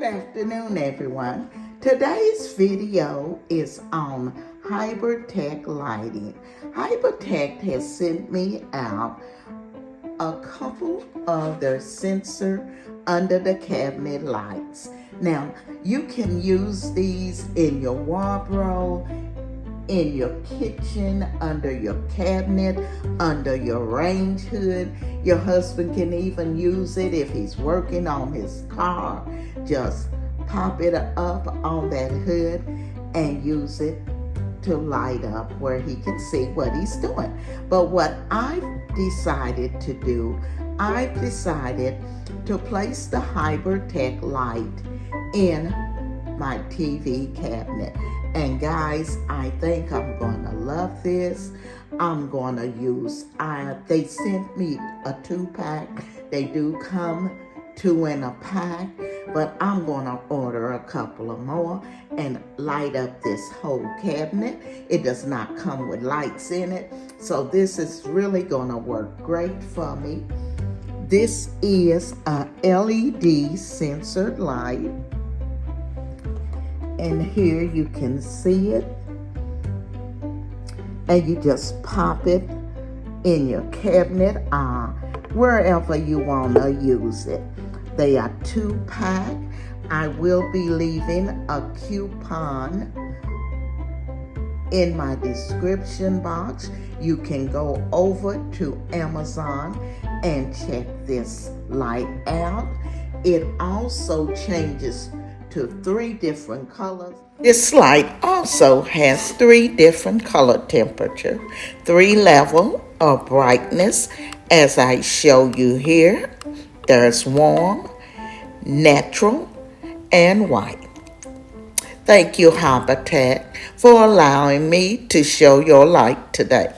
Good afternoon, everyone. Today's video is on Hiboitec lighting. Hiboitec has sent me out a couple of their sensor under the cabinet lights. Now, you can use these in your wardrobe, in your kitchen, under your cabinet, under your range hood. Your husband can even use it if he's working on his car. Just pop it up on that hood and use it to light up where he can see what he's doing. But what I've decided to do, I've decided to place the Hiboitec light in my TV cabinet. And guys, I think I'm gonna love this. I'm gonna use, they sent me a 2-pack. They do come 2 in a pack, but I'm gonna order a couple of more and light up this whole cabinet. It does not come with lights in it, so this is really gonna work great for me. This is a LED censored light. And here you can see it, and you just pop it in your cabinet, wherever you want to use it. They are 2-pack. I will be leaving a coupon in my description box. You can go over to Amazon and check this light out. It also changes to 3 different colors. This light also has 3 different color temperature, 3 level of brightness, as I show you here. There's warm, natural, and white. Thank you, Hiboitec, for allowing me to show your light today.